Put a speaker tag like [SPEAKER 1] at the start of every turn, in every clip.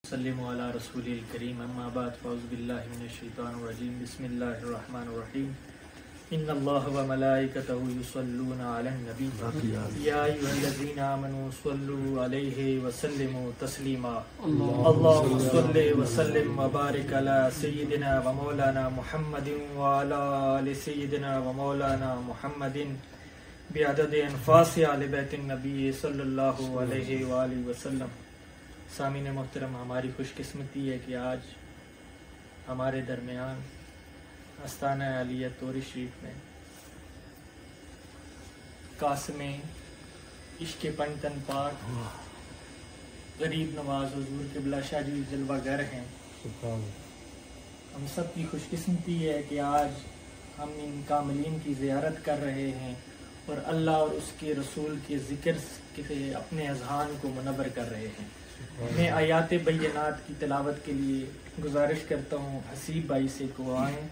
[SPEAKER 1] وسلم علی رسول الکریم اما بعد فاعوذ باللہ من الشیطان الرجیم بسم اللہ الرحمن الرحیم ان اللہ وملائکتہ یصلون علی النبی یا ایھا الذین آمنوا صلوا علیہ وسلموا تسلیما اللہم صل وسلم وبارک علی سیدنا ومولانا محمد وعلی آل سیدنا ومولانا محمد بعدد انفاس آل بیت النبی صلی اللہ علیہ وآلہ وسلم۔ سامعین محترم، ہماری خوش قسمتی ہے کہ آج ہمارے درمیان آستانہ عالیہ توری شریف میں قاسم عشق پنتن پاک غریب نواز حضور قبلہ شاہ جی جلوہ گر ہیں۔ ہم سب کی خوش قسمتی ہے کہ آج ہم ان کاملین کی زیارت کر رہے ہیں اور اللہ اور اس کے رسول کے ذکر سے اپنے اذہان کو منور کر رہے ہیں۔ میں آیات بینات کی تلاوت کے لیے گزارش کرتا ہوں حسیب بھائی سے کو آئیں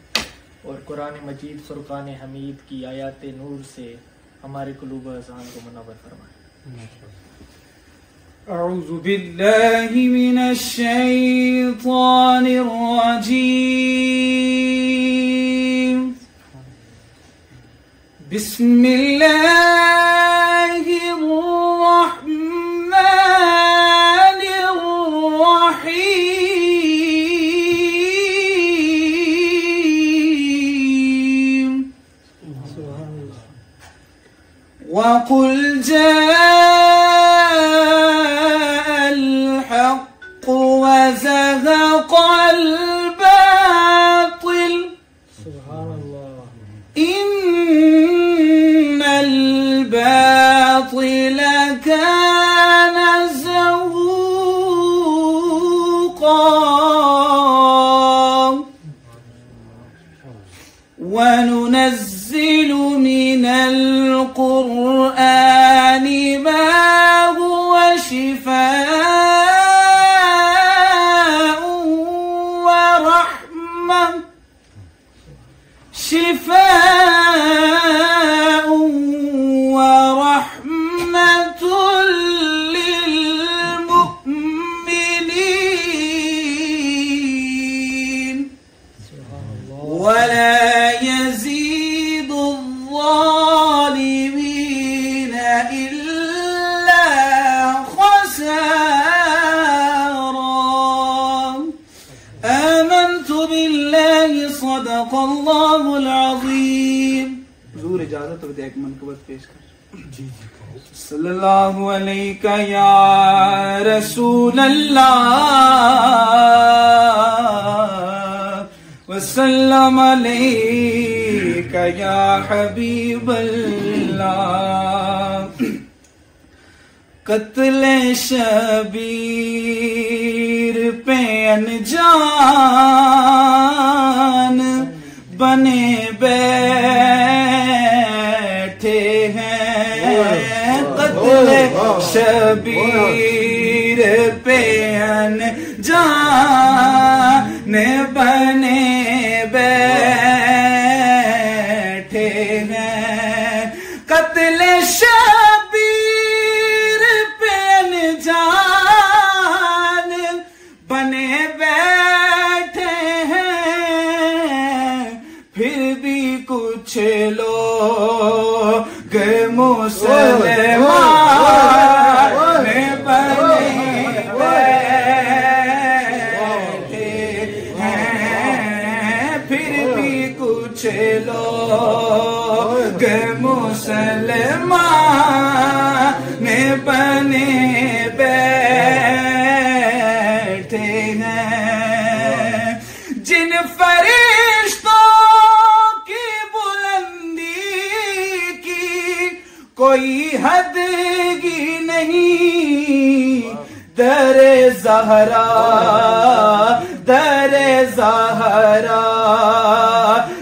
[SPEAKER 1] اور قرآن مجید فرقان حمید کی آیات نور سے ہمارے قلوب و اذہان کو منور فرمائیں۔
[SPEAKER 2] اعوذ باللہ من الشیطان الرجیم بسم اللہ الرحمن وَقُلْ جَاءَ الْحَقُّ وَزَهَقَ الْبَاطِلُ إِنَّ الْبَاطِلَ كَانَ زَهُوقًا وَنُنَزِّلُ مِنَ القرآن ما هو شفاء ورحمة للمؤمنين ولا يزيد الظالمين إلا خسارا آمنت بالله صدق الله العظيم۔ حضور اجازت ہو ایک منقبت پیش کر۔ صلی اللہ علیہ یا رسول اللہ وسلم علیک یا حبیب اللہ۔ قتل شبیر پہ انجان بنے بیٹھے ہیں، قتل شبیر پہ انجان بنے بیٹھے ہیں، قتل شبیر پہ انجان بنے بیٹھے ہیں، پھر بھی کچھ لوگ مسلمان بنے بیٹھے ہیں، پھر بھی کچھ لوگ مسلمان بنے بیٹھے ہیں، جن فرشتوں کی بلندی کی کوئی حد ہی نہیں، در زہرا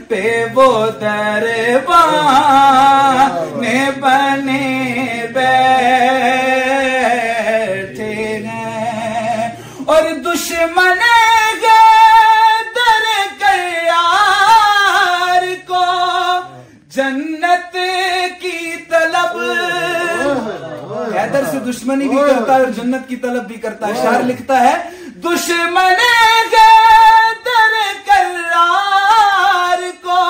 [SPEAKER 2] پہ وہ دربان بنے بیٹھے ہیں، اور دشمن در قیار کو جنت کی طلب حیدر سے دشمنی بھی کرتا ہے اور جنت کی طلب بھی کرتا ہے۔ شاعر لکھتا ہے دشمن غیدر کرار کو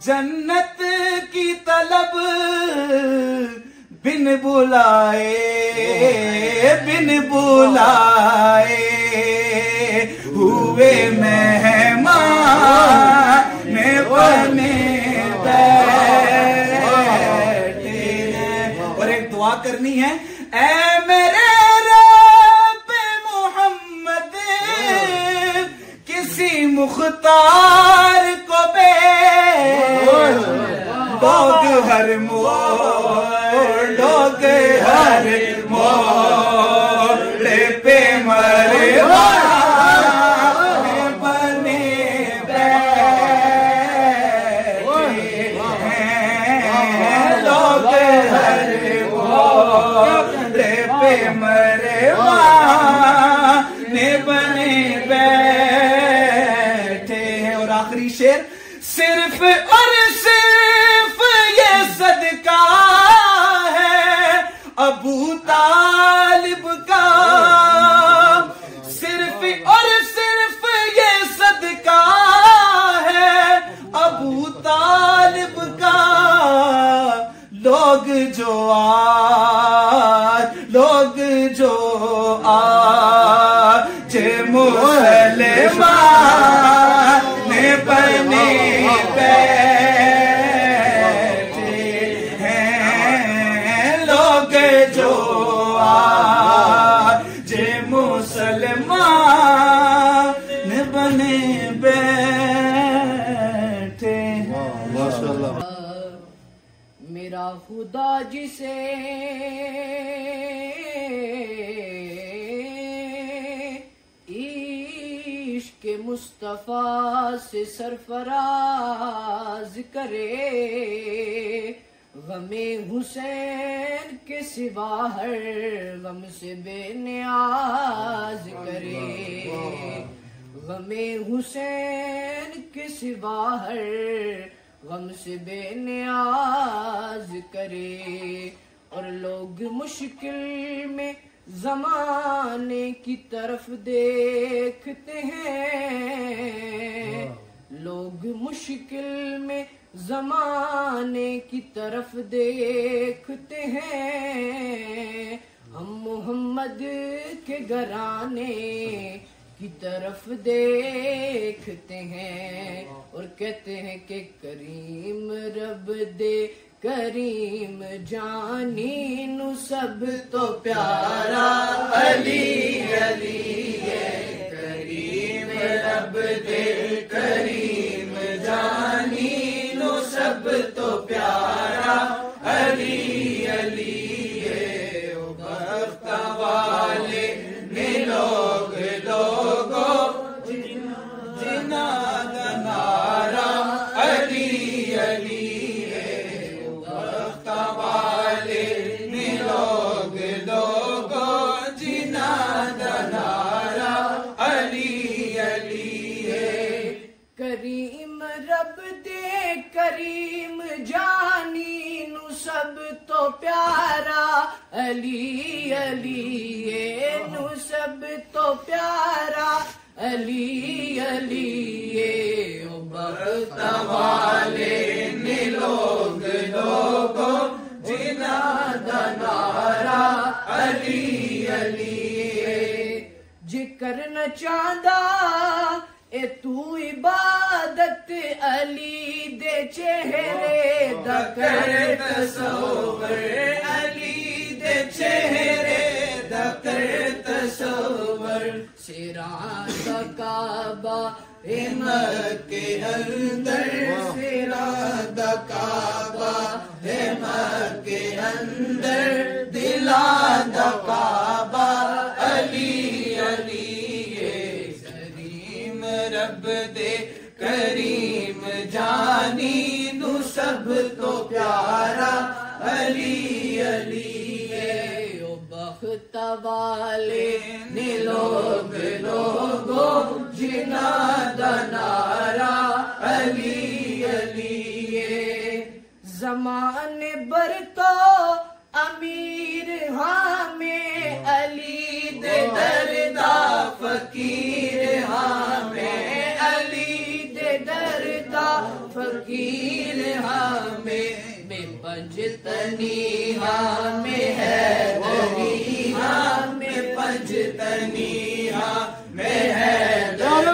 [SPEAKER 2] جنت کی طلب بن بلائے ہوئے مہمان بنے بیٹھے ہیں. اور ایک دعا کرنی ہے. اے میرے رب محمد کسی مختار کو لوگ ہر موڑ پہ مرے بنے بیٹھے ہیں. لوگ ہر موڑ پہ مرے بنے بیٹھے ہیں. اور آخری شعر. صرف اور صرف یہ صدقہ ہے ابو طالب کا. صرف اور صرف یہ صدقہ ہے ابو طالب کا. لوگ جو آج مسلمان بنے بیٹھے ہیں. لوگ جو آج مسلمان بنے بیٹھے ہیں.
[SPEAKER 3] میرا خدا جسے عشق مصطفیٰ سے سرفراز کرے غم حسین کے سوا ہر غم سے بے نیاز کرے. غم حسین کے سوا ہر غم سے بے نیاز کرے. اور لوگ مشکل میں زمانے کی طرف دیکھتے ہیں. لوگ مشکل میں زمانے کی طرف دیکھتے ہیں. ہم محمد کے گھرانے کی طرف دیکھتے ہیں. اور کہتے ہیں کہ کریم رب دے کریم جانی نو سب تو پیارا علی علی ہے. کریم رب دے کریم جانی نو سب تو پیارا علی علی ہے. بخت والے نے لوگوں جنا دنارا علی علی ہے. بخت والے نے لوگوں جنا دنارا علی علی ہے. کریم رب دے کریم جانی نو سب تو پیارا علی علی ہے. نو سب تو پیارا علی علی ہے. بخت والے نے لوگوں جنا دنارا علی علی ہے. جے کرنا چاہدا اے تو عبادت علی دے چہرے دا کر تصور. علی دے چہرے دا کر تصور. سیران دا کعبہ اے مکے اندر. سیران دا کعبہ اے مکے اندر. دلان دا کعبہ علی علی ہے. کریم رب دے کریم جانی نو سب تو پیارا علی علی ہے. بخت والے نے لوگوں جنا دنارا علی علی ہے. زمانے بر تو امیر ہاں میں علی دے دردا فقیر تنی ہمیں حیدری ہمیں پنجتنی ہمیں حیدری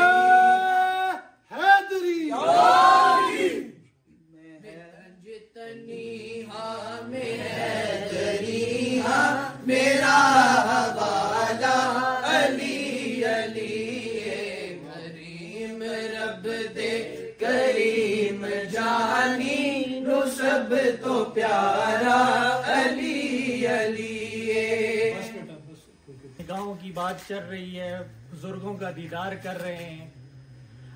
[SPEAKER 3] پنجتنی ہمیں حیدری میرا حوالہ علی علی کریم رب دے کریم جانی نو سب تو پیارا علی علی
[SPEAKER 1] گاؤں کی بات چل رہی ہے، بزرگوں کا دیدار کر رہے ہیں.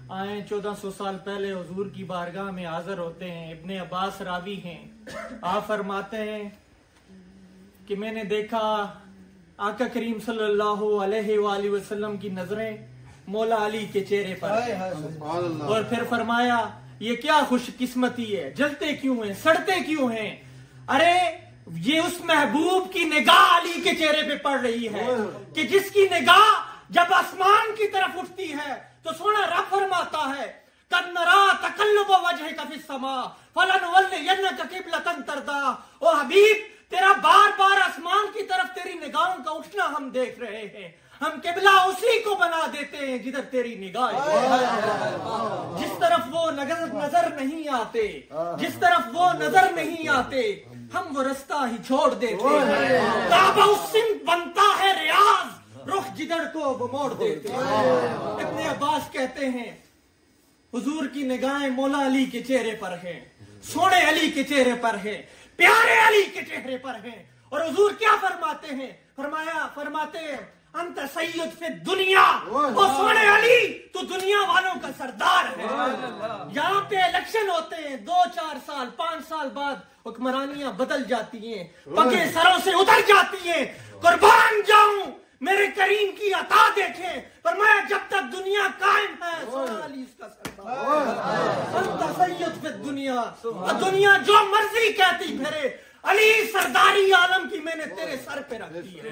[SPEAKER 1] آئیں 1400 سال پہلے حضور کی بارگاہ میں حاضر ہوتے ہیں. ابن عباس راوی ہیں، آپ فرماتے ہیں کہ میں نے دیکھا آقا کریم صلی اللہ علیہ وآلہ وسلم کی نظریں مولا علی کے چہرے پر، اور پھر فرمایا یہ کیا خوش قسمتی ہے، جلتے کیوں ہیں، سڑتے کیوں ہیں؟ ارے یہ اس محبوب کی نگاہ علی کے چہرے پہ پڑ رہی ہے کہ جس کی نگاہ جب آسمان کی طرف اٹھتی ہے تو سونا رب فرماتا ہے قَدْ نَرَا تَقَلُّبَ وَجْهِكَ فِي السَّمَاءِ فَلَنُوَلِّيَنَّكَ قِبْلَةً تَرْضَاهَا. او حبیب تیرا بار بار آسمان کی طرف تیری نگاہوں کا اٹھنا ہم دیکھ رہے ہیں، ہم قبلہ اسی کو بنا دیتے ہیں جدھر تیری نگاہ ہے. جس طرف وہ نظر نہیں آتے، جس طرف وہ نظر نہیں آتے، ہم وہ رستہ ہی چھوڑ دیتے ہیں. کعبہ السمت بنتا ہے ریاض، رخ جدھر کو وہ موڑ دیتے ہیں. ابن عباس کہتے ہیں حضور کی نگاہیں مولا علی کے چہرے پر ہیں، سونے علی کے چہرے پر ہیں، پیارے علی کے چہرے پر ہیں. اور حضور کیا فرماتے ہیں؟ فرماتے ہیں انت سید فی الدنیا، او سونے علی تو دنیا والوں کا سردار ہے. یہاں پہ الیکشن ہوتے ہیں، 2-4 سال 5 سال بعد حکمرانیاں بدل جاتی ہیں، پگیں سروں سے اتر جاتی ہیں. قربان جاؤں میرے کریم کی عطا دیکھیں، فرمایا جب تک دنیا قائم ہے سونا علی اس کا سردار. انت سید فی الدنیا، دنیا جو مرضی کہتی پھرے، علی سرداری عالم کی میں نے تیرے سر پہ رکھ دی ہے.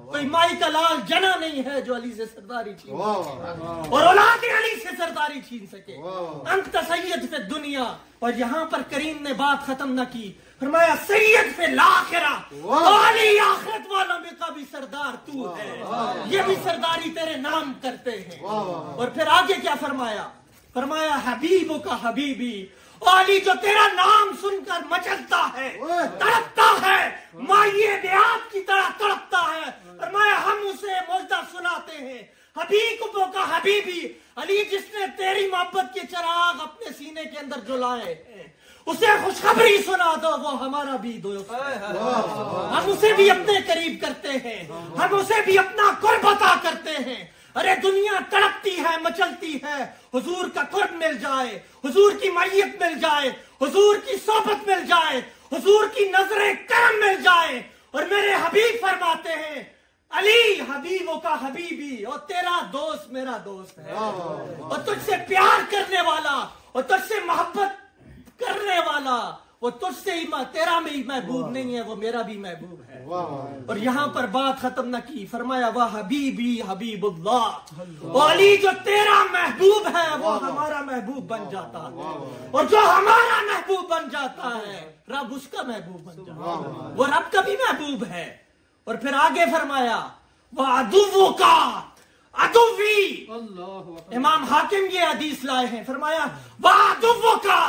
[SPEAKER 1] کوئی مائی کا لال جنا نہیں ہے جو علی سے سرداری چھین سکے اور اولاد علی سے سرداری چھین سکے. انت سید فی الدنیا. اور یہاں پر کریم نے بات ختم نہ کی، فرمایا سید فی الاخرہ، علی آخرت والوں میں کا بھی سردار تو ہے، یہ بھی سرداری تیرے نام کرتے ہیں. اور پھر آگے کیا فرمایا حبیبوں کا حبیبی، علی جو تیرا نام سن کر مچلتا ہے، تڑپتا ہے، مائیے بیاب کی طرح تڑپتا ہے. فرمایا ہم اسے مجدہ سناتے ہیں حبیبوں کا حبیبی، علی جس نے تیری محبت کے چراغ اپنے سینے کے اندر جلائے ہیں، اسے خوشخبری سنا دو، وہ ہمارا بھی دوست ہے. ہم اسے بھی اپنے قریب کرتے ہیں، ہم اسے بھی اپنا قرب عطا کرتے ہیں. ارے دنیا تڑپتی ہے، مچلتی ہے، حضور کا قرب مل جائے، حضور کی معیت مل جائے، حضور کی صحبت مل جائے، حضور کی نظر کرم مل جائے. اور میرے حبیب فرماتے ہیں علی حبیبوں کا حبیبی، اور تیرا دوست میرا دوست ہے، اور تجھ سے پیار کرنے والا اور تجھ سے محبت کرنے والا، وہ تجھ سے ہی تیرا میں ہی محبوب نہیں ہے، وہ میرا بھی محبوب ہے. اور یہاں پر بات ختم نہ کی، فرمایا وہ حبیبی حبیب اللہ، وہ علی جو تیرا محبوب ہے وہ ہمارا محبوب بن جاتا ہے، اور جو ہمارا محبوب بن جاتا ہے رب اس کا محبوب بن جاتا ہے، وہ رب کا بھی محبوب ہے. اور پھر آگے فرمایا وہ عدو کا عدوی، امام حاکم یہ حدیث لائے ہیں، فرمایا وہ عدو کا،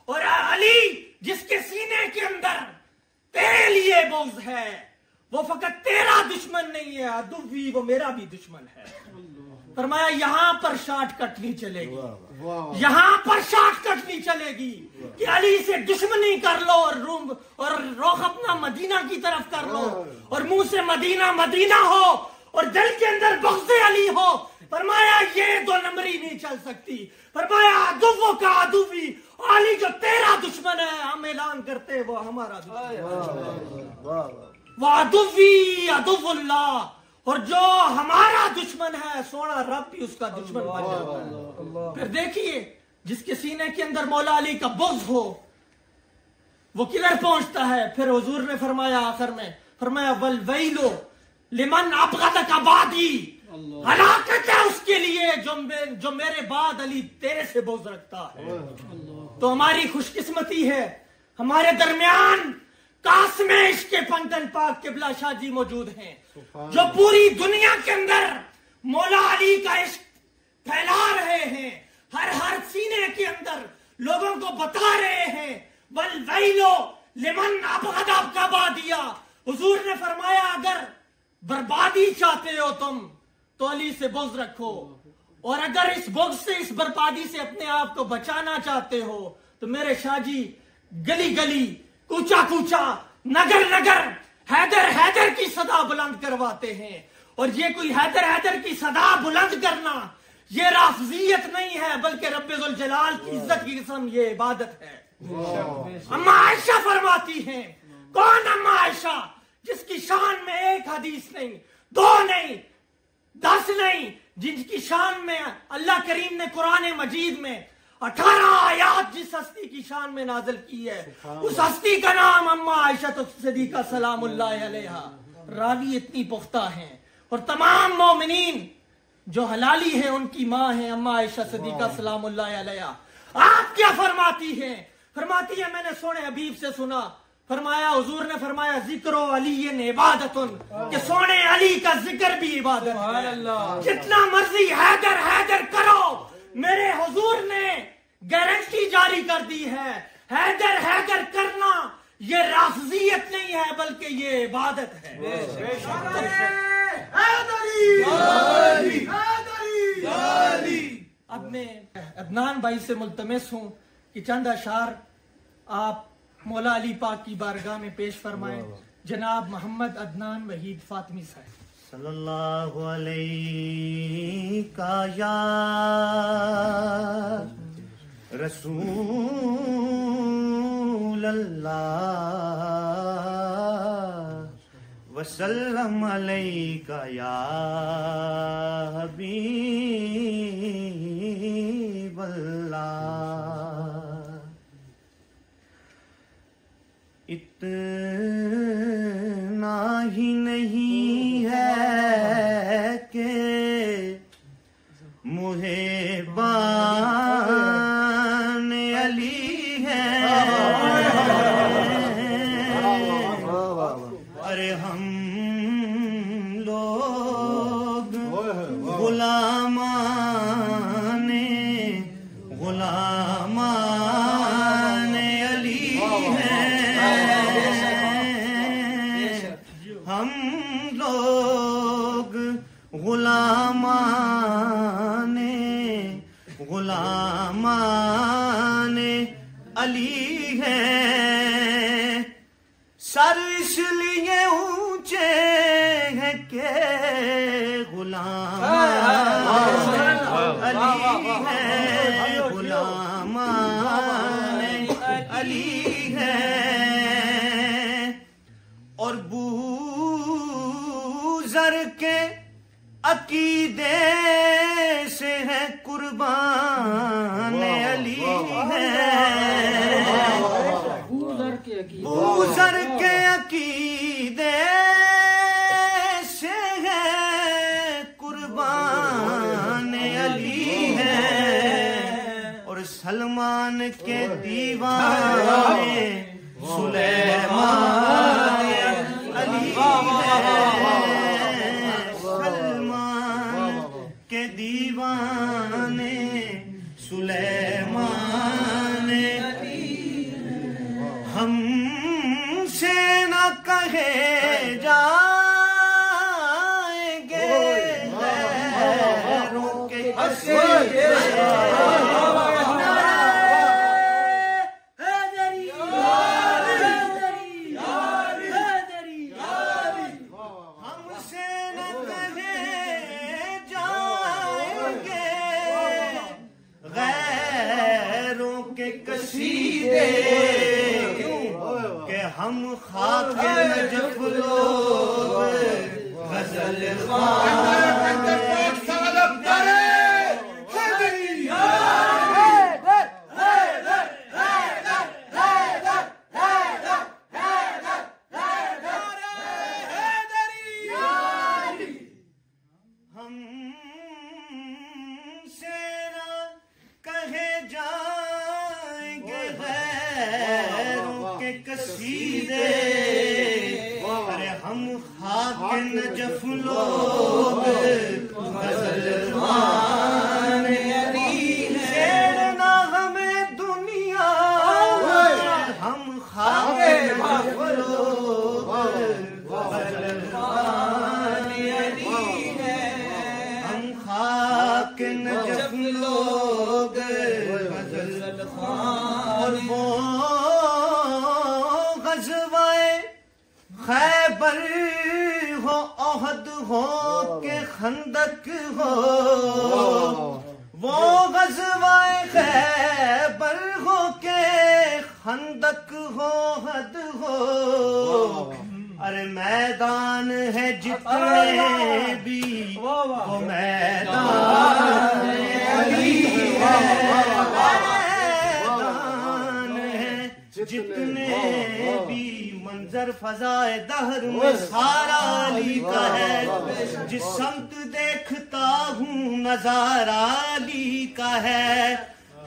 [SPEAKER 1] اور علی جس کے سینے کے اندر تیرے لیے بغض ہے وہ فقط تیرا دشمن نہیں ہے، عدوی وہ میرا بھی دشمن ہے. فرمایا یہاں پر شارٹ کٹ نہیں چلے گی، یہاں پر شارٹ کٹ نہیں چلے گی کہ علی سے دشمنی کر لو اور رخ اپنا مدینہ کی طرف کر لو اور منہ سے مدینہ مدینہ ہو اور دل کے اندر بغض علی ہو. فرمایا یہ 2 نمبری نہیں چل سکتی. فرمایا عدو کا عدوی، علی جو تیرا دشمن ہے ہم اعلان کرتے ہیں وہ ہمارا دشمن ہے. وہ عدوی عدو اللہ، اور جو ہمارا دشمن ہے سونا رب بھی اس کا دشمن بن جاتا ہے. پھر دیکھیے جس کے سینے کے اندر مولا علی کا بغض ہو وہ کدھر پہنچتا ہے. پھر حضور نے فرمایا آخر میں، فرمایا والویلو لمن ابغضک بعدی، ہلاکت ہے اس کے لیے جو میرے بعد علی تیرے سے بغض رکھتا ہے. تو ہماری خوش قسمتی ہے ہمارے درمیان قاسم عشق کے پنتن پاک قبلہ شاہ جی موجود ہیں جو پوری دنیا کے اندر مولا علی کا عشق پھیلا رہے ہیں، ہر سینے کے اندر لوگوں کو بتا رہے ہیں والویلو لمن ابغض ابغضیا۔ حضور نے فرمایا اگر بربادی چاہتے ہو تم تو علی سے بغض رکھو، اور اگر اس بغض سے، اس بربادی سے اپنے آپ کو بچانا چاہتے ہو تو میرے شاہ جی گلی گلی، کوچا کوچا، نگر نگر حیدر حیدر کی صدا بلند کرواتے ہیں۔ اور یہ کوئی حیدر حیدر کی صدا بلند کرنا یہ رافضیت نہیں ہے، بلکہ رب ذوالجلال کی عزت کی قسم یہ عبادت ہے۔ اما عائشہ فرماتی ہیں، کون اما عائشہ جس کی شان میں ایک حدیث نہیں، 2 نہیں، 10 نہیں، جن کی شان میں اللہ کریم نے قرآن مجید میں 18 آیات جس ہستی کی شان میں نازل کی ہے، اس ہستی کا نام اما عائشہ صدیقہ سلام اللہ علیہا۔ راوی اتنی پختہ ہیں، اور تمام مومنین جو حلالی ہیں ان کی ماں ہیں اما عائشہ صدیقہ سلام اللہ علیہا۔ آپ کیا فرماتی ہیں؟ فرماتی ہے میں نے سونے حبیب سے سنا، فرمایا حضور نے فرمایا ذکر علی عبادت، کہ سونے علی کا ذکر بھی عبادت ہے۔ جتنا مرضی حیدر حیدر کرو، میرے حضور نے گارنٹی جاری کر دی ہے، حیدر حیدر کرنا یہ رافضیت نہیں ہے بلکہ یہ عبادت ہے۔ اب میں عدنان بھائی سے ملتمس ہوں کہ چند اشعار آپ مولا علی پاک کی بارگاہ میں پیش فرمائیں۔ جناب محمد عدنان وحید فاطمی صاحب۔
[SPEAKER 4] صلی اللہ علیہ یا رسول اللہ وسلم علیک یا حبیب اللہ۔ اتنا ہی نہیں ہے کہ محبان علی ہیں، ارے ہم لوگ غلامان علی ہیں، ہم لوگ غلامان علی ہیں۔ سر اس لیے اونچے ہیں کہ غلامان علی ہیں، غلامان علی ہیں، اور بوذر کے عقیدے سے ہے قربان علی ہیں، بوذر کے عقیدے سے ہے قربان علی ہیں، اور سلمان کے دیوانے سلیمان علی ہیں، سلمان کے دیوانے سلیمان علی، ہم سے نہ کہے جائیں گے غیروں کے کہ ہم خاک نجف لوگ غزل ہم سے نہ کہے جائیں گے غیروں کے قصیدے ارے ہم خاک نجف لوگ غزل خوان علی شیر نہ ہمیں دنیا ہم خاک نجف لوگ غزل خوان علی ہم خاک نجف لوگ غزل خوان غزوائے خیبر ہو احد ہو کہ خندق ہو وہ غزوائے خیبر ہو کہ خندق ہو حد ہو ارے میدان ہے جتنے بھی وہ میدان جتنے بھی منظر فضائے دہر میں سارا علی کا ہے جس سمت دیکھتا ہوں نظارہ علی کا ہے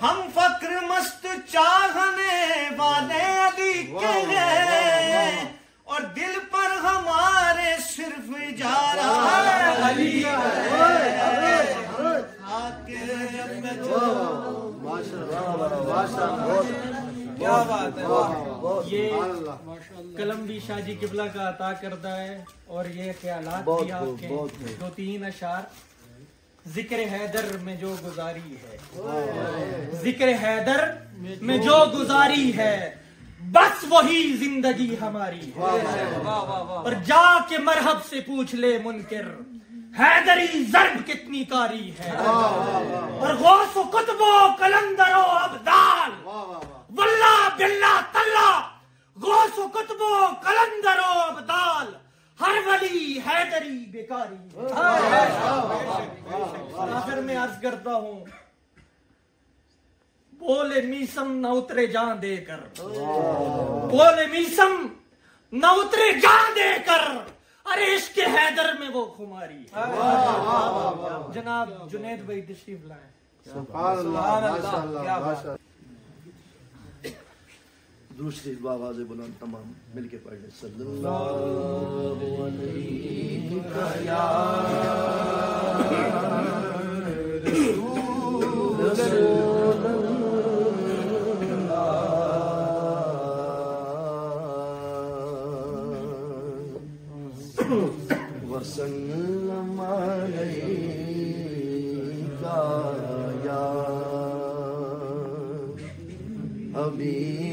[SPEAKER 4] ہم فقر مست چاہنے والے علی کے ہیں اور دل پر ہمارے صرف اجارہ علی کا ہے
[SPEAKER 1] کیا بات ہے یہ قلم بھی شاہ جی قبلہ کا عطا کردہ ہے اور یہ خیالات بھی آپ کے دو تین اشعار ذکر حیدر میں جو گزاری ہے ذکر حیدر میں جو گزاری ہے بس وہی زندگی ہماری ہے اور جا کے مرحب سے پوچھ لے منکر حیدری ضرب کتنی کاری ہے اور غوث و قطب و قلندر و ابدال واللہ باللہ تاللہ غوث و قطب و قلندر و ابدال ہر ولی حیدری بیکاری آخر میں عرض کرتا ہوں بولے میسم نہ اترے جان دے کر بولے میسم نہ اترے جان دے کر ارے عشق حیدر میں وہ خماری ہے جناب جنید بھائی تشریف لائیں
[SPEAKER 5] سبحان اللہ دوسری آواز بلند تمام مل کے پڑھ لیں صلی اللہ علیہ وسلم علیہ یا حبیب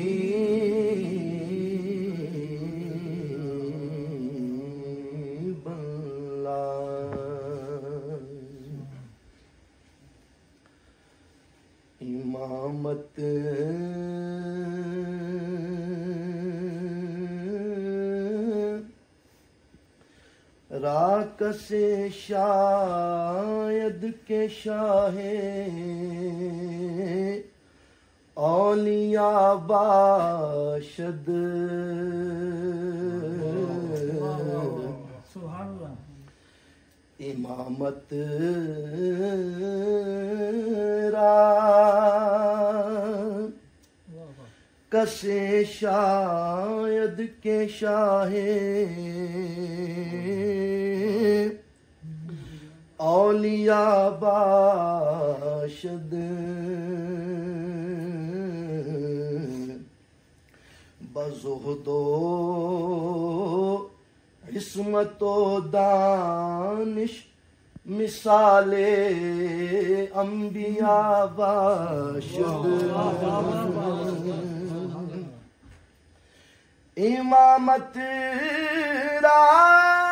[SPEAKER 5] امامت راکس شاید کے شاہ اولیاء باشد امامت راکس شاید کے شاہ اولیاء باشد بزہد و عصمت و دانش مثال انبیاء باشد امامت راکسی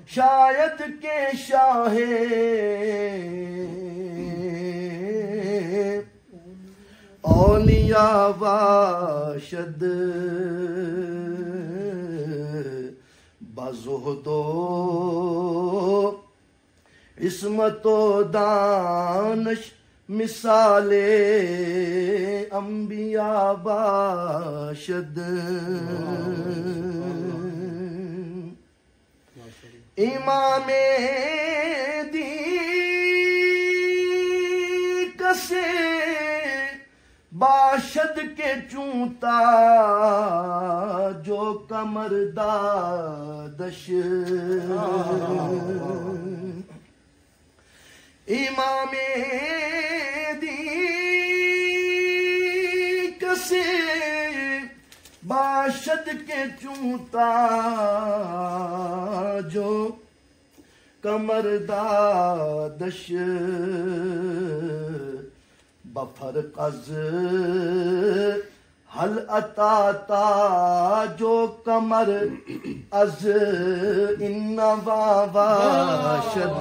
[SPEAKER 5] شاید کے شاہ اولیاء باشد بزہد و عصمت و دانش مثال انبیاء باشد امام دی باشد کے چونتا جو کمر دادش امام دی کسے باشد کے چونتا جو کمر دادش بفرق از حل عطا جو کمر از انوا واشد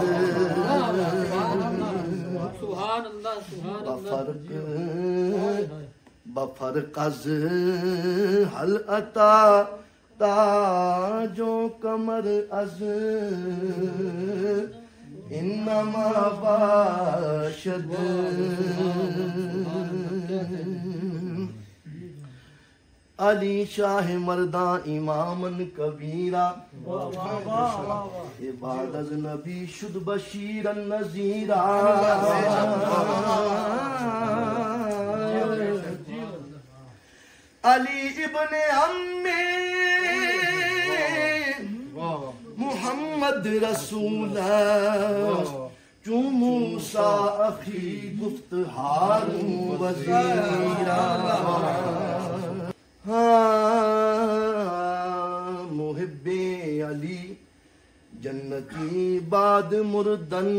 [SPEAKER 5] بفرق از حل عطا جو کمر از انما باشد علی شاہ مردان امامن کبیرہ بعد از نبی شد بشیرن نذیرہ علی ابن عمی محمد رسول جو موسیٰ اخی گفت ہارون وزیرہ محب علی جنتی باد مردن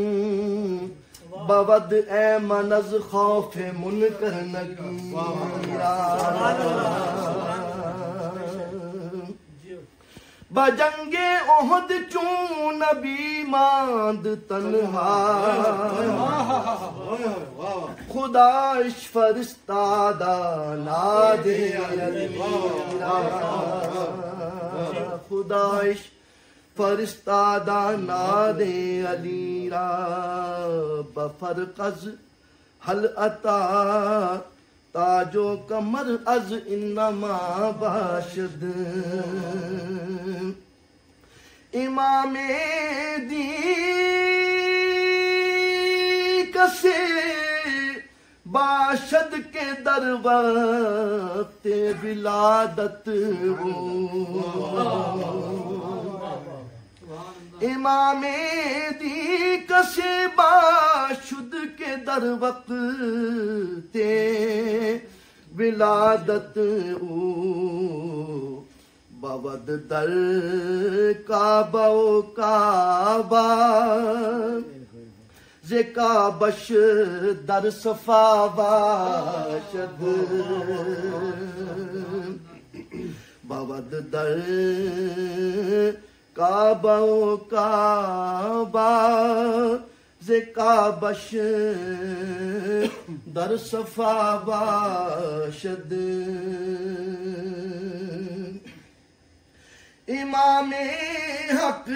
[SPEAKER 5] بود ایمن از خوف منکر نگیرہ بجنگ احد چون نبی ماند تنہا خداش فرستادہ ناد خداش فرستادہ ناد علی را بفرق از حل عطا تاجو کمر از انما باشد امام دی کسے باشد کے در وقت ولادت امام دی کسے باشد کے در وقت ولادت بود در کعبہ و کعبہ ز کعبش در صفا باشد بود در کعبہ و کعبہ ز کعبش در صفا باشد امام حق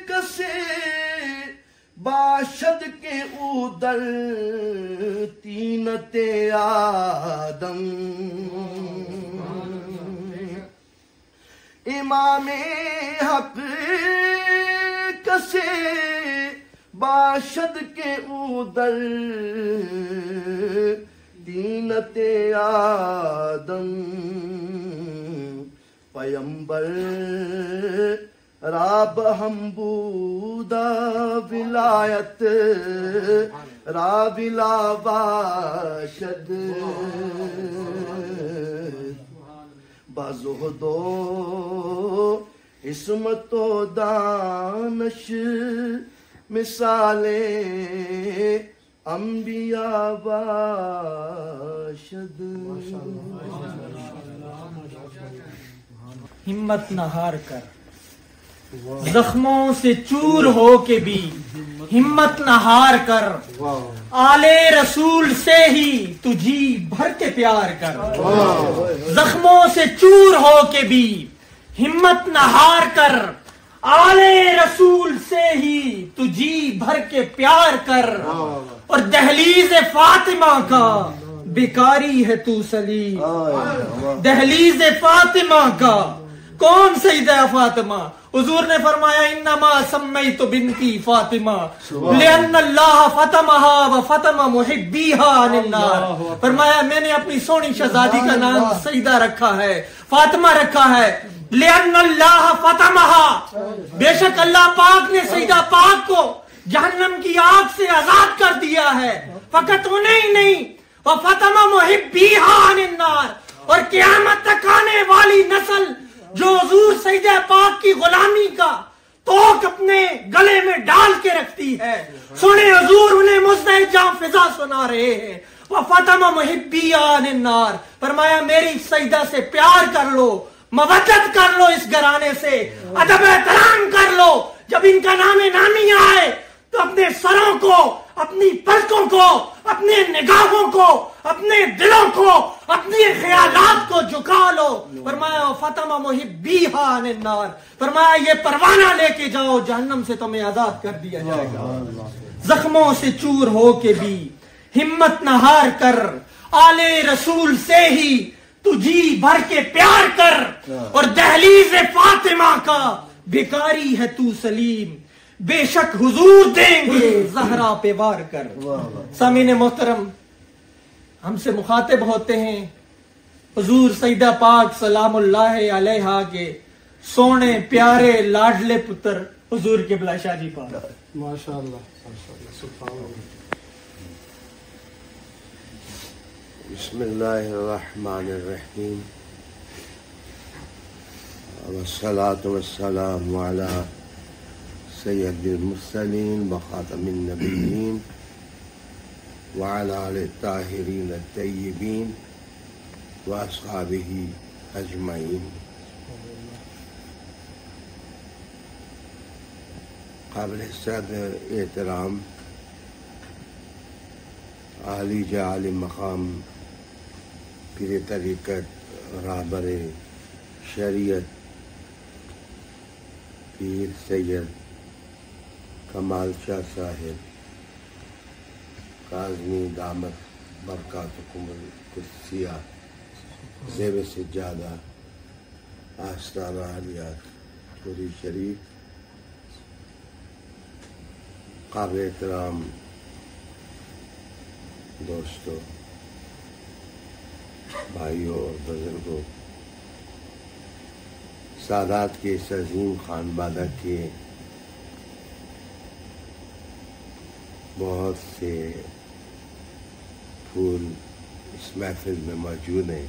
[SPEAKER 5] کسے باشد کے او در تینت آدم امام حق کسے باشد کے او در تینت آدم پیمبر راب ہم بودا ولایت رابلا باشد بزہدو عصمت و دانش مثال انبیاء باشد
[SPEAKER 1] ہمت نہ ہار کر زخموں سے چور ہو کے بھی ہمت نہ ہار کر آل رسول سے ہی تجھی بھر کے پیار کر زخموں سے چور ہو کے بھی ہمت نہ ہار کر آل رسول سے ہی تجھی بھر کے پیار کر اور دہلیز فاطمہ کا بیکاری ہے تو سلیم دہلیز فاطمہ کا کون سیدہ فاطمہ؟ حضور نے فرمایا انما سمیت بنتی فاطمہ لأن اللہ فتمہا و فتم محبیہا عن النار. فرمایا میں نے اپنی سونی شہزادی کا نام سیدہ رکھا ہے، فاطمہ رکھا ہے. لأن اللہ فتمہا، بے شک اللہ پاک نے سیدہ پاک کو جہنم کی آگ سے آزاد کر دیا ہے. فقط انہیں ہی نہیں، وفتم محبیہا عن النار، اور قیامت تک آنے والی نسل جو حضور سیدہ پاک کی غلامی کا توق اپنے گلے میں ڈال کے رکھتی ہے، سنے حضور انہیں مزدہ جاں فضا سنا رہے ہیں. وفتم محبیہا عن النار، فرمایا میری سیدہ سے پیار کر لو، مودت کر لو، اس گھرانے سے ادب احترام کر لو. جب ان کا نام نامی آئے تو اپنے سروں کو، اپنی پلکوں کو، اپنے نگاہوں کو، اپنے دلوں کو، اپنے خیالات کو جھکا لو. فرمایا فتم محبیہا عن النار، فرمایا یہ پروانہ لے کے جاؤ، جہنم سے تمہیں آزاد کر دیا جائے گا. زخموں سے چور ہو کے بھی ہمت نہ ہار کر، آل رسول سے ہی تو جی بھر کے پیار کر، اور دہلیز فاطمہ کا بھکاری ہے تو سلیم، بے شک حضور دیں گے زہرا پہ وار کر. سامعین محترم، ہم سے مخاطب ہوتے ہیں حضور سیدہ پاک سلام اللہ علیہا کے سونے پیارے لاڈلے پتر حضور قبلہ شاہ جی پاک.
[SPEAKER 6] ماشاءاللہ سبحان اللہ.
[SPEAKER 7] بسم اللہ الرحمن الرحیم، والصلاة والسلام علی سید المرسلین وخاتم النبیین وعلی آلہ الطاہرین الطیبین واصحابہ اجمعین. قابل صدر احترام عالی جعلی مقام پیر طریقت رہبر شریعت پیر سید کمال شاہ صاحب کاظمی دامت برکاتکم القدسیہ زیب سجادہ آستانہ عالیات پوری شریف، قابل احترام دوستو، بھائیوں اور بزرگوں، سادات کے اس عظیم خانوادہ کے بہت سے پھول اس محفل میں موجود ہیں.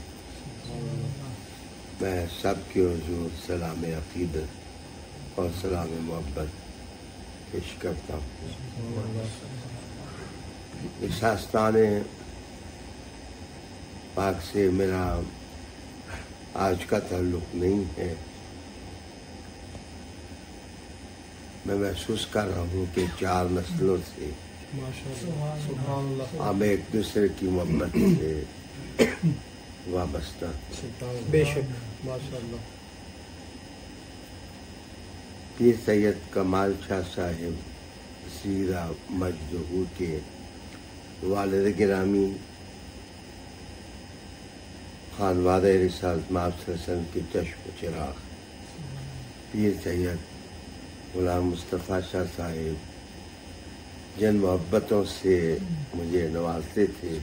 [SPEAKER 7] میں سب کے حضور سلام عقیدت اور سلام محبت پیش کرتا ہوں. اس آستانے پاک سے میرا آج کا تعلق نہیں ہے. میں محسوس کر رہا ہوں کہ 4 نسلوں سے ہم ایک دوسرے کی محبت سے وابستہ.
[SPEAKER 6] بے شک ماشاءاللہ.
[SPEAKER 7] پیر سید کمال شاہ صاحب سیرہ مجدہو کے والد گرامی، خانوادہ رسالت مآب صلی اللہ علیہ وسلم کے چشم و چراغ پیر سید غلام مصطفیٰ شاہ صاحب، جن محبتوں سے مجھے نوازتے تھے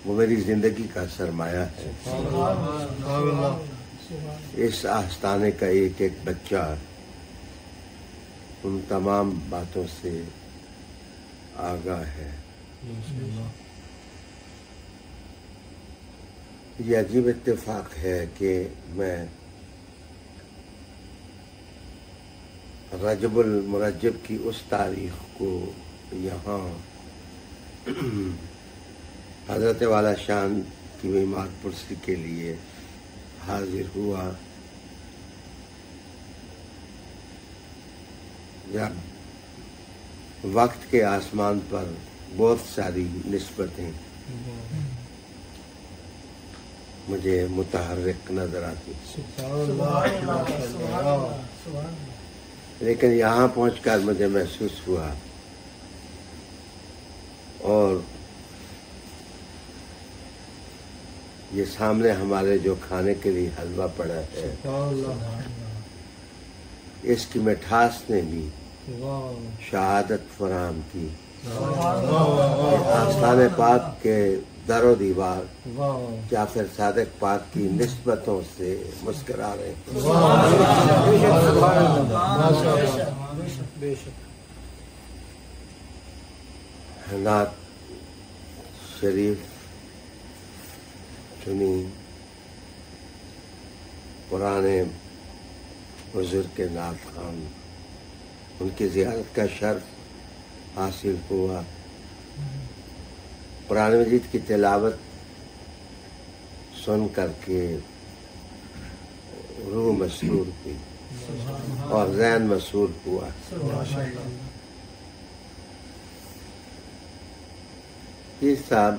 [SPEAKER 7] وہ میری زندگی کا سرمایہ ہے. اس آستانے کا ایک ایک بچہ ان تمام باتوں سے آگاہ ہے. یہ عجیب اتفاق ہے کہ میں رجب المرجب کی اس تاریخ کو یہاں حضرت والا شان کی معمار پرسی کے لیے حاضر ہوا جب وقت کے آسمان پر بہت ساری نسبتیں مجھے متحرک نظر آتی، لیکن یہاں پہنچ کر مجھے محسوس ہوا اور یہ سامنے ہمارے جو کھانے کے لیے حلوہ پڑا ہے، اس کی مٹھاس نے بھی شہادت فراہم کی۔ آستان پاک کے در و دیوار جعفر صادق پاک کی نسبتوں سے مسکرا رہے ہیں۔ نعت شریف چنی، پرانے بزرگ کے نعت خوان، ان کی زیارت کا شرف حاصل ہوا۔ قرآن مجید کی تلاوت سن کر کے روح مسرور ہوئی اور ذہن مسرور ہوا۔ یہ صاحب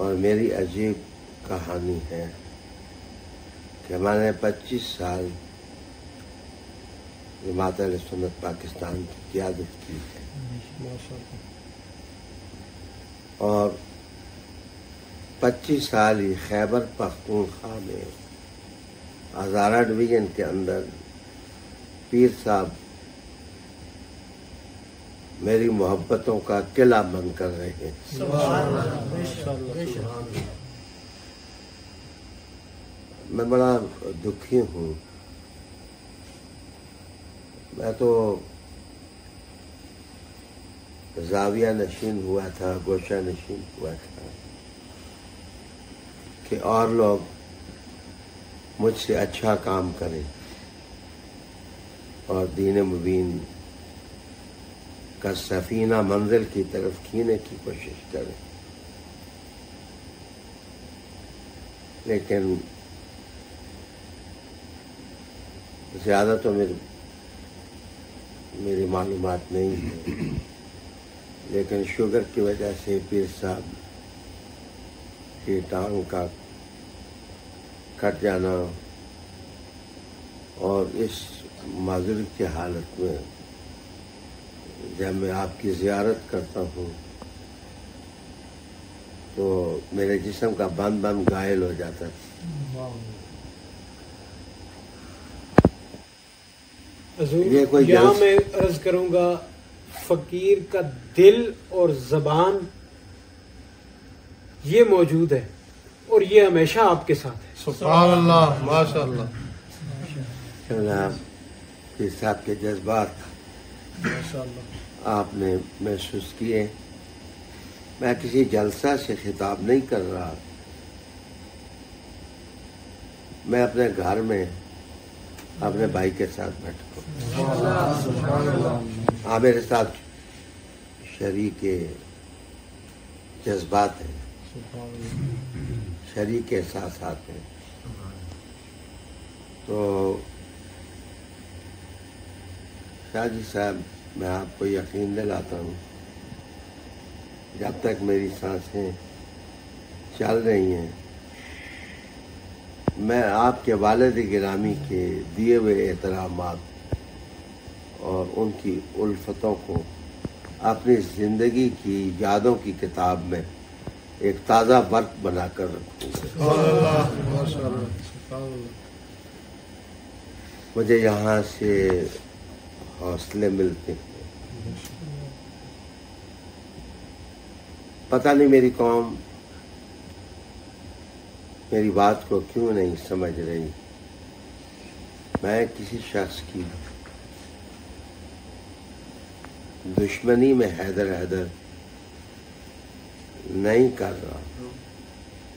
[SPEAKER 7] اور میری عجیب کہانی ہے کہ میں نے 25 سال جماعت اہل سنت پاکستان کی قیادت کی ہے، اور 25 سال ہی خیبر پختونخوا میں ہزارہ ڈویژن کے اندر پیر صاحب میری محبتوں کا قلعہ بن کر رہے ہیں۔ میں بڑا دکھی ہوں۔ میں تو زاویہ نشین ہوا تھا، گوشہ نشین ہوا تھا کہ اور لوگ مجھ سے اچھا کام کریں اور دین مبین کا سفینہ منزل کی طرف کھینچنے کی کوشش کریں، لیکن زیادہ تو میری معلومات نہیں ہے، لیکن شوگر کی وجہ سے پیر صاحب کی ٹانگ کا کٹ جانا اور اس معذوری کی حالت میں جب میں آپ کی زیارت کرتا ہوں تو میرے جسم کا بند گائل ہو جاتا تھا۔
[SPEAKER 6] حضور یہاں میں عرض کروں گا، فقیر کا دل اور زبان یہ موجود ہے اور یہ ہمیشہ آپ کے ساتھ ہے۔
[SPEAKER 8] سبحان اللہ، ماشاء اللہ۔
[SPEAKER 7] پیر صاحب کے جذبات آپ نے محسوس کیے۔ میں کسی جلسہ سے خطاب نہیں کر رہا، میں اپنے گھر میں اپنے بھائی کے ساتھ بیٹھا ہوں۔ آپ میرے ساتھ شریک جذبات ہیں، شریک احساسات ہیں۔ تو شاہ جی صاحب، میں آپ کو یقین دلاتا ہوں، جب تک میری سانسیں چل رہی ہیں میں آپ کے والد گرامی کے دیے ہوئے احترامات اور ان کی الفتوں کو اپنی زندگی کی یادوں کی کتاب میں ایک تازہ ورق بنا کر رکھوں گا۔ مجھے یہاں سے حوصلے ملتے ہیں۔ پتہ نہیں میری قوم میری بات کو کیوں نہیں سمجھ رہی۔ میں کسی شخص کی دشمنی میں حیدر نہیں کر رہا،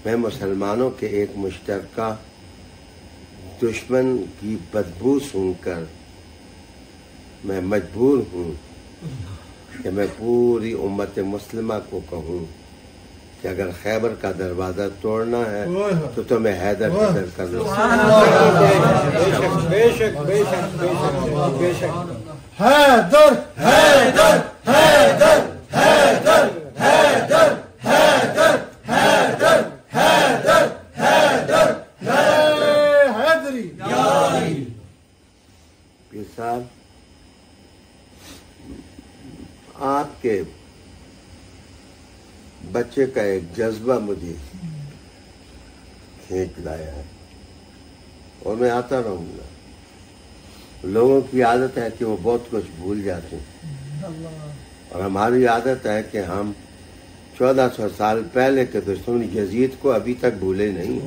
[SPEAKER 7] میں مسلمانوں کے ایک مشترکہ دشمن کی بدبو سن کر میں مجبور ہوں کہ میں پوری امت مسلمہ کو کہوں کہ اگر خیبر کا دروازہ توڑنا ہے تو تمہیں حیدر کرنا
[SPEAKER 6] بے شک بے شک بے شک بے شک۔
[SPEAKER 8] حیدر حیدر حیدر حیدر حیدر حیدر حیدر حیدر حیدر حیدری
[SPEAKER 7] پیر صاحب، آپ کے بچے کا ایک جذبہ مجھے کھینچ لایا ہے اور میں آتا رہوں گا۔ لوگوں کی عادت ہے کہ وہ بہت کچھ بھول جاتے ہیں اور ہماری عادت ہے کہ ہم 1400 سال پہلے کے دشمن یزید کو ابھی تک بھولے نہیں۔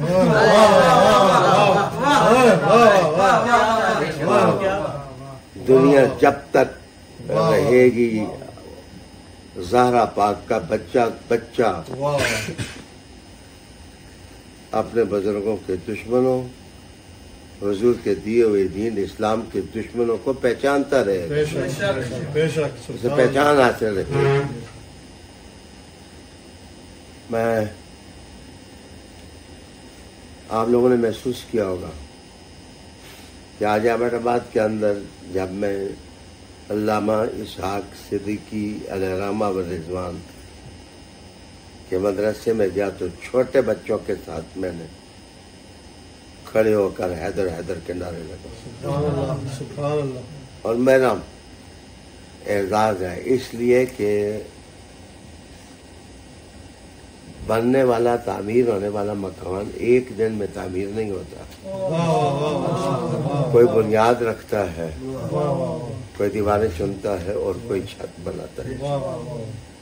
[SPEAKER 7] دنیا جب تک رہے گی زہرا پاک کا بچہ اپنے بزرگوں کے دشمنوں، حضور کے دیے ہوئے دین اسلام کے دشمنوں کو پہچانتا رہے گا، اسے پہچان حاصل رہے۔ میں آپ لوگوں نے محسوس کیا ہوگا کہ آج احمد آباد کے اندر جب میں علامہ اسحاق صدیقی علیہ رحمہ و رضوان کے مدرسے میں گیا تو چھوٹے بچوں کے ساتھ میں نے کھڑے ہو کر حیدر حیدر کے نعرے لگا، اور میرا اعزاز ہے اس لیے کہ بننے والا تعمیر ہونے والا مکان ایک دن میں تعمیر نہیں ہوتا، کوئی بنیاد رکھتا ہے، کوئی دیواریں چنتا ہے اور کوئی چھت بناتا ہے۔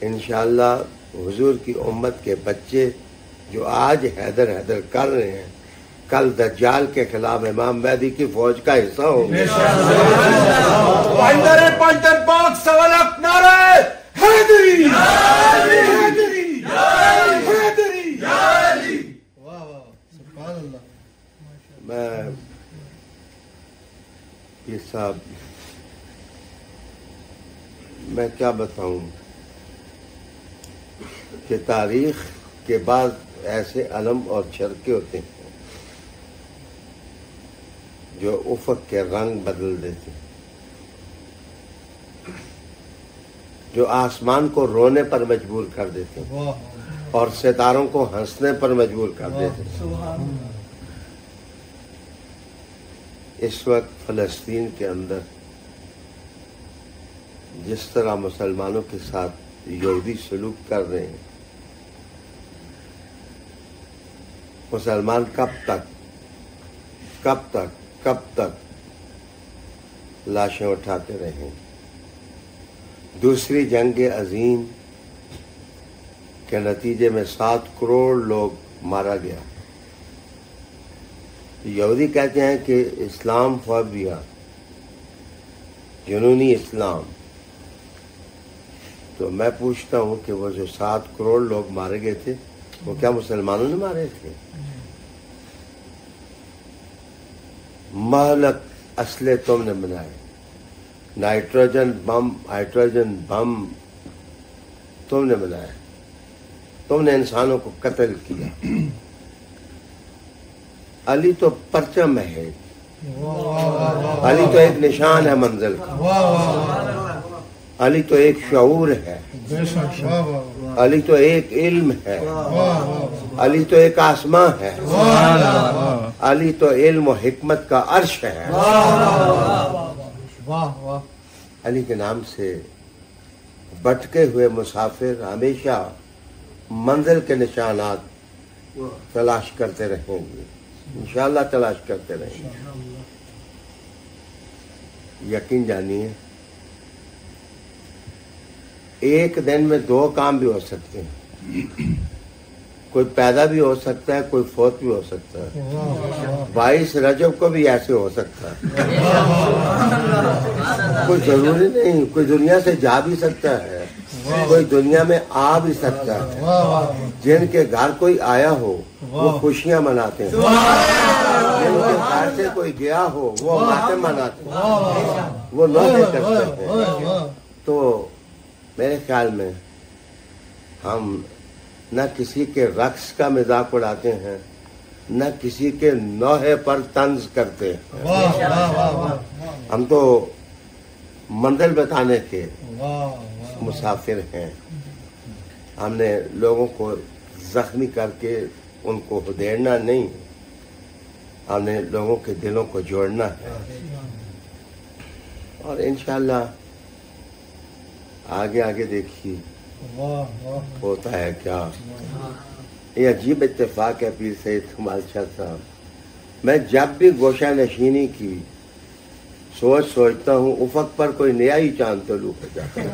[SPEAKER 7] انشاءاللہ حضور کی امت کے بچے جو آج حیدر حیدر کر رہے ہیں کل دجال کے خلاف امام مہدی کی فوج کا حصہ ہوں گے۔ میں یہ صاحب میں کیا بتاؤں کہ تاریخ کے بعد ایسے علم اور چرکے ہوتے ہیں جو افق کے رنگ بدل دیتے ہیں، جو آسمان کو رونے پر مجبور کر دیتے ہیں اور ستاروں کو ہنسنے پر مجبور کر دیتے ہیں۔ اس وقت فلسطین کے اندر جس طرح مسلمانوں کے ساتھ یہودی سلوک کر رہے ہیں، مسلمان کب تک لاشیں اٹھاتے رہیں؟ دوسری جنگ عظیم کے نتیجے میں 7 کروڑ لوگ مارا گیا۔ یہودی کہتے ہیں کہ اسلام فوبیا، جنونی اسلام، تو میں پوچھتا ہوں کہ وہ جو 7 کروڑ لوگ مارے گئے تھے وہ کیا مسلمانوں نے مارے تھے؟ مہلک اسلحے تم نے بنائے، ہائیڈروجن بم تم نے بنایا، تم نے انسانوں کو قتل کیا۔ علی تو پرچم ہے، علی تو ایک نشان ہے منزل کا، علی تو ایک شعور ہے، علی تو ایک علم ہے، علی تو ایک آسمان ہے، علی تو علم و حکمت کا عرش ہے۔ علی کے نام سے بھٹکے ہوئے مسافر ہمیشہ منزل کے نشانات تلاش کرتے رہیں گے، انشاءاللہ تلاش کرتے رہیں گے۔ یقین جانیے ایک دن میں 2 کام بھی ہو سکتے ہیں، کوئی پیدا بھی ہو سکتا ہے، کوئی فوت بھی ہو سکتا ہے۔ 22 رجب کو بھی ایسے ہو سکتا ہے، کوئی ضروری نہیں، کوئی دنیا سے جا بھی سکتا ہے، کوئی دنیا میں آ بھی سکتا ہے۔ جن کے گھر کوئی آیا ہو وہ خوشیاں مناتے ہیں، جن کے گھر سے کوئی گیا ہو وہ ماتم مناتے ہیں، وہ نوحے کرتے ہیں۔ تو میرے خیال میں ہم نہ کسی کے رقص کا مذاق اڑاتے ہیں، نہ کسی کے نوحے پر طنز کرتے ہیں۔ ہم تو منزل بتانے کے مسافر ہیں۔ ہم نے لوگوں کو زخمی کر کے ان کو ادھیڑنا نہیں، ہم نے لوگوں کے دلوں کو جوڑنا ہے، اور انشاءاللہ آگے دیکھیے ہوتا ہے کیا۔ یہ عجیب اتفاق ہے پیر سید کمال شاہ صاحب، میں جب بھی گوشہ نشینی کی سوچتا ہوں افق پر کوئی نیا ہی چاند طلوع ہو جاتا ہے۔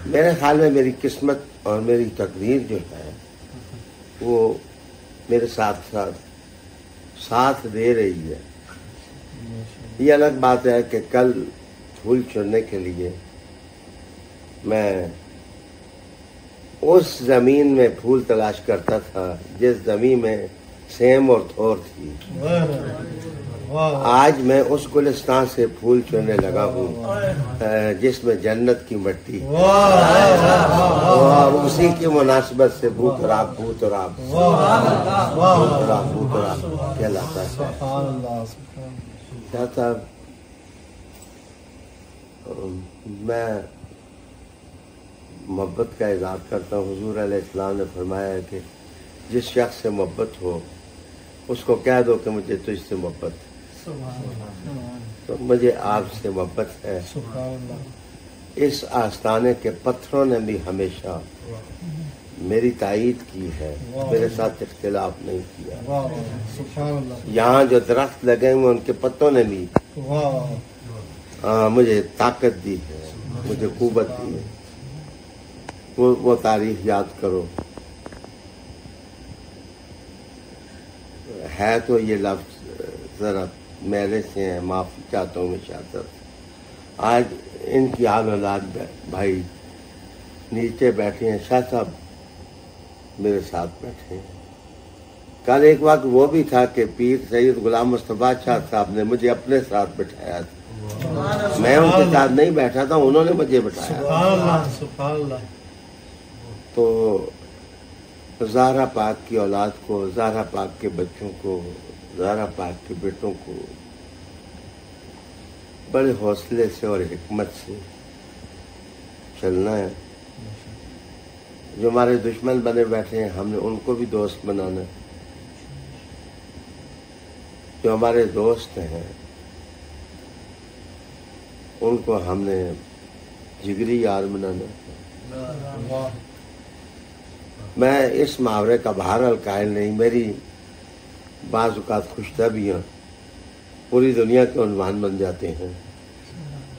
[SPEAKER 7] میرے خیال میں میری قسمت اور میری تقدیر جو ہے وہ میرے ساتھ دے رہی ہے۔ یہ الگ بات ہے کہ کل پھول چننے کے لیے میں اس زمین میں پھول تلاش کرتا تھا جس زمین میں سیم اور تھور تھی، آج میں اس گلستان سے پھول چننے لگا ہوں جس میں جنت کی مٹی، اور اسی کی مناسبت سے بھوتراب کہلاتا ہے۔ کیا صاحب، میں محبت کا اظہار کرتا ہوں۔ حضور علیہ السلام نے فرمایا ہے کہ جس شخص سے محبت ہو اس کو کہہ دو کہ مجھے تجھ سے محبت ہے۔ تو مجھے آپ سے محبت ہے۔ اس آستانے کے پتھروں نے بھی ہمیشہ میری تائید کی ہے، میرے ساتھ اختلاف نہیں کیا۔ یہاں جو درخت لگے ہوئے ان کے پتوں نے بھی مجھے طاقت دی ہے، مجھے قوت دی ہے۔ وہ تاریخ یاد کرو، ہے تو یہ لفظ ذرا میرے سے ہیں، معافی چاہتا ہوں میں شاطر۔ آج ان کی حال اولاد بھائی نیچے بیٹھے ہیں، شاہ صاحب میرے ساتھ بیٹھے ہیں۔ کل ایک وقت وہ بھی تھا کہ پیر سید غلام مصطفیٰ شاہ صاحب نے مجھے اپنے ساتھ بٹھایا تھا، میں ان کے ساتھ نہیں بیٹھا تھا، انہوں نے مجھے بٹھایا تھا۔ تو زہرا پاک کی اولاد کو، زہرا پاک کے بچوں کو، زہرا پاک کے بیٹوں کو بڑے حوصلے سے اور حکمت سے چلنا ہے۔ جو ہمارے دشمن بنے بیٹھے ہیں ہم نے ان کو بھی دوست بنانا ہے، جو ہمارے دوست ہیں ان کو ہم نے جگری یار بنانا ہے۔ میں اس محاورے کا بہرحال قائل نہیں، میری بعض اوقات خوشطبیاں پوری دنیا کے عنوان بن جاتے ہیں۔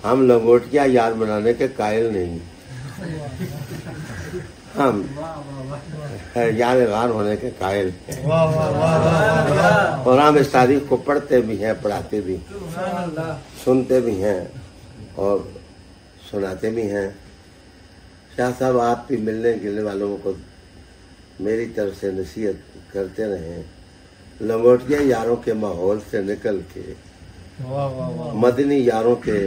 [SPEAKER 7] ہم لنگوٹیا یار بنانے کے قائل نہیں، ہم یار غار ہونے کے قائل ہیں، اور ہم اس تاریخ کو پڑھتے بھی ہیں، پڑھاتے بھی، سنتے بھی ہیں اور سناتے بھی ہیں۔ شاہ صاحب آپ بھی ملنے گلنے والوں کو میری طرف سے نصیحت کرتے رہیں، لنگوٹیا یاروں کے ماحول سے نکل کے مدنی یاروں کے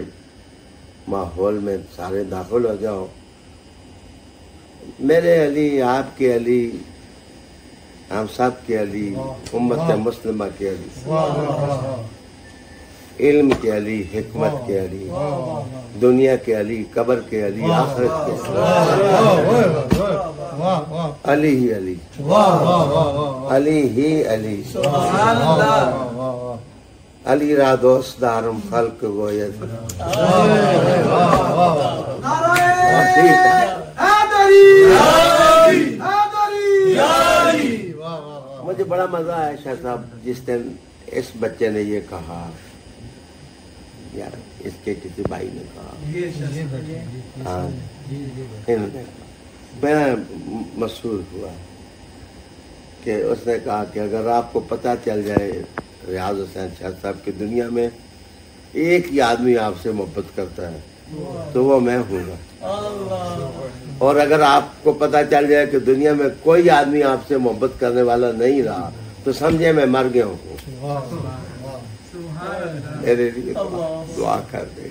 [SPEAKER 7] ماحول میں سارے داخل ہو جاؤ۔ میرے علی، آپ کے علی، ہم سب کے علی، امت مسلمہ کے علی، علم کے علی، حکمت کے علی، دنیا کے علی، قبر کے علی، آخرت کے علی، علی ہی علی، علی ہی علی، علی را دوست دارم خلق گوید۔ مجھے بڑا مزہ آیا شاہ صاحب جس دن اس بچے نے یہ کہا، یار اس کے کسی بھائی نے کہا، میں مسرور ہوا کہ اس نے کہا کہ اگر آپ کو پتہ چل جائے ریاض حسین شاہ صاحب کی دنیا میں ایک ہی آدمی آپ سے محبت کرتا ہے تو وہ میں ہوں گا، اور اگر آپ کو پتہ چل جائے کہ دنیا میں کوئی آدمی آپ سے محبت کرنے والا نہیں رہا تو سمجھے میں مر گیا ہوں۔ میرے لیے دعا کر دیں۔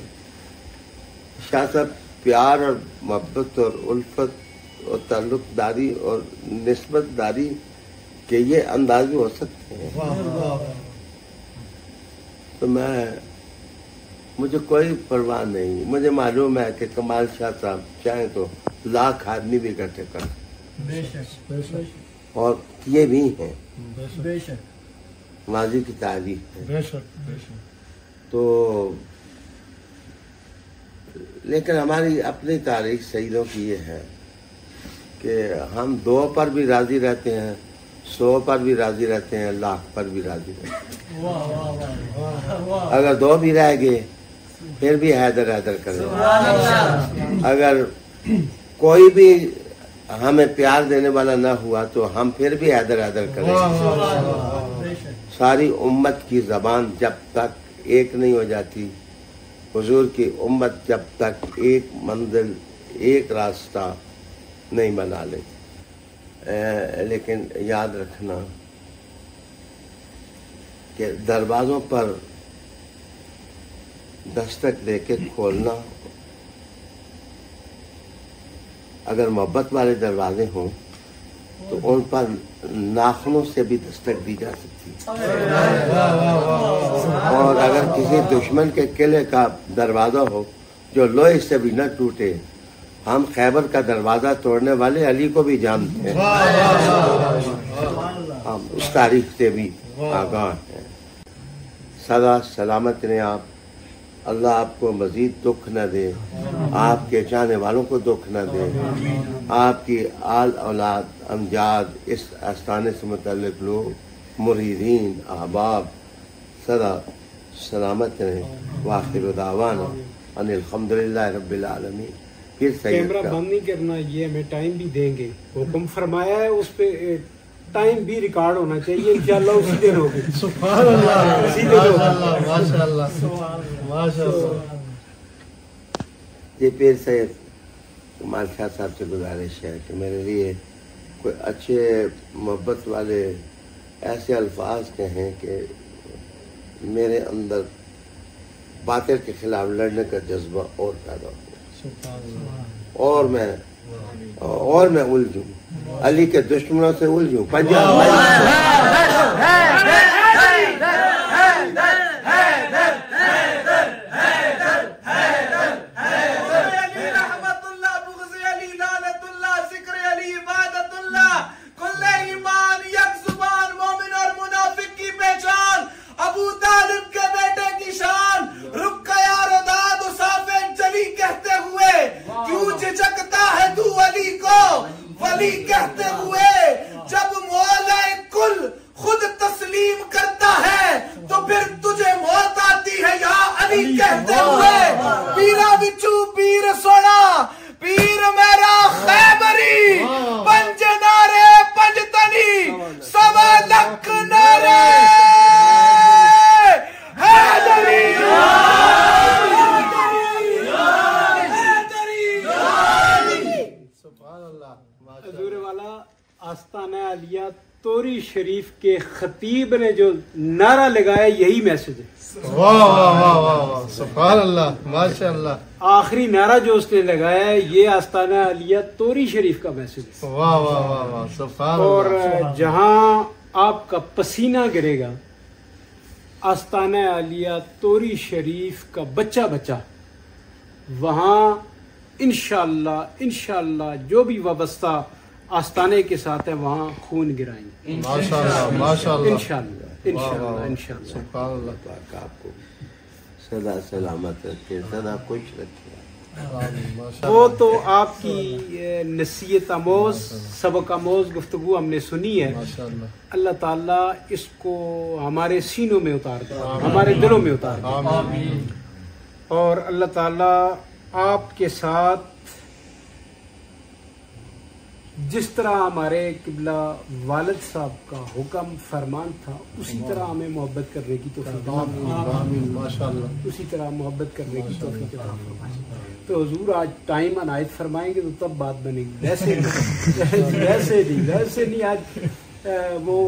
[SPEAKER 7] شاہ صاحب پیار اور محبت اور الفت اور تعلق داری اور نسبت داری کے یہ انداز بھی ہو سکتے ہیں، تو مجھے کوئی پرواہ نہیں۔ مجھے معلوم ہے کہ کمال شاہ صاحب چاہیں تو لاکھ آدمی بھی اکٹھے کر سکتے، اور یہ بھی ہیں، ماضی کی تاریخ ہے۔ تو لیکن ہماری اپنی تاریخ شہیدوں کی یہ ہے کہ ہم 2 پر بھی راضی رہتے ہیں، 100 پر بھی راضی رہتے ہیں، 1,00,000 پر بھی راضی رہتے ہیں۔ اگر 2 بھی رہ گئے پھر بھی حیدر حیدر کریں۔ اگر کوئی بھی ہمیں پیار دینے والا نہ ہوا تو ہم پھر بھی حیدر حیدر کریں۔ ساری امت کی زبان جب تک ایک نہیں ہو جاتی، حضور کی امت جب تک ایک منزل ایک راستہ نہیں بنا لیتی۔ لیکن یاد رکھنا کہ دروازوں پر دستک دے کے کھولنا، اگر محبت والے دروازے ہوں تو ان پر ناخنوں سے بھی دستک دی جا سکتی ہے، اور اگر کسی دشمن کے قلعے کا دروازہ ہو جو لوہے سے بھی نہ ٹوٹے، ہم خیبر کا دروازہ توڑنے والے علی کو بھی جانتے ہیں، ہم اس تاریخ سے بھی آگاہ ہیں۔ سدا سلامت رہیں آپ، اللہ آپ کو مزید دکھ نہ دے، آپ کے چاہنے والوں کو دکھ نہ دے، آپ کی آل اولاد امجاد اس آستانے سے متعلق لوگ مریدین احباب سدا سلامت رہیں۔ وآخر دعوانا ان الحمدللہ رب العالمین۔ پھر
[SPEAKER 6] کیمرہ بند نہیں کرنا، یہ ہمیں ٹائم بھی دیں گے، حکم فرمایا ہے، اس پہ ٹائم بھی ریکارڈ ہونا چاہیے، انشاءاللہ اسی دن ہوگی۔
[SPEAKER 8] سبحان اللہ، ماشاء اللہ، ماشاء اللہ۔
[SPEAKER 7] یہ پیر سید کمال شاہ صاحب سے گزارش ہے کہ میرے لیے کوئی اچھے محبت والے ایسے الفاظ کہیں کہ میرے اندر باطل کے خلاف لڑنے کا جذبہ اور پیدا ہو، اور میں الجھوں، علی کے دشمنوں سے الجھوں، پنجاب
[SPEAKER 3] کہتے ہوئے جب مولا کل خود تسلیم کرتا ہے تو پھر تجھے موت آتی ہے یا علی کہتے ہوئے۔ پیرا بچو پیر سونا، پیر میرا خیبری، پنج نارے پنج تنی سوا لکھ نارے حیدری۔
[SPEAKER 6] حضور والا آستانہ عالیہ توری شریف کے خطیب نے جو نعرہ لگایا یہی میسج ہے۔
[SPEAKER 8] واہ واہ واہ واہ، سبحان اللہ، ماشاء اللہ۔
[SPEAKER 6] آخری نعرہ جو اس نے لگایا ہے یہ آستانہ عالیہ توری شریف کا میسج ہے۔
[SPEAKER 8] واہ واہ واہ واہ، سبحان
[SPEAKER 6] اور
[SPEAKER 8] اللہ۔
[SPEAKER 6] جہاں آپ کا پسینہ گرے گا آستانہ عالیہ توری شریف کا بچہ بچہ، وہاں انشاءاللہ جو بھی وابستہ آستانے کے ساتھ ہے وہاں خون گرائیں گے
[SPEAKER 8] ماشاء اللہ، ماشاء اللہ،
[SPEAKER 6] انشاءاللہ۔
[SPEAKER 8] سبحان اللہ۔
[SPEAKER 7] آپ کو سدا سلامت رکھے، سدا خوش رکھے۔
[SPEAKER 6] وہ تو آپ کی نصیحت آموز سبق آموز گفتگو ہم نے سنی ہے، اللہ تعالیٰ اس کو ہمارے سینوں میں اتار دے، ہمارے دلوں میں اتار دے، اور اللہ تعالیٰ آپ کے ساتھ جس طرح ہمارے قبلہ والد صاحب کا حکم فرمان تھا اسی طرح ہمیں محبت کرنے کی توفیق فرمائے، اسی طرح محبت کرنے کی توفیق فرمائے۔ تو حضور آج ٹائم عنایت فرمائیں گے تو تب بات بنے گی، ویسے نہیں آج وہ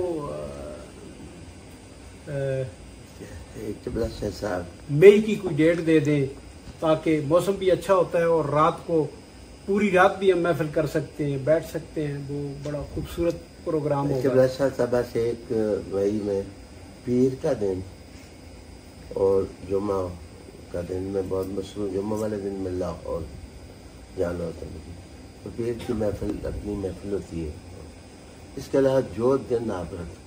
[SPEAKER 6] مئی کی کوئی ڈیٹ دے دیں تاکہ موسم بھی اچھا ہوتا ہے اور رات کو پوری رات بھی ہم محفل کر سکتے ہیں، بیٹھ سکتے ہیں، وہ بڑا خوبصورت پروگرام ہوگا۔
[SPEAKER 7] صبح سے ایک وہی میں پیر کا دن اور جمعہ کا دن میں بہت مصروف، جمعہ والے دن میں لاہور جانا ہوتا ہے، تو پیر کی محفل اپنی محفل ہوتی ہے، اس کے علاوہ جو دن آپ رکھتے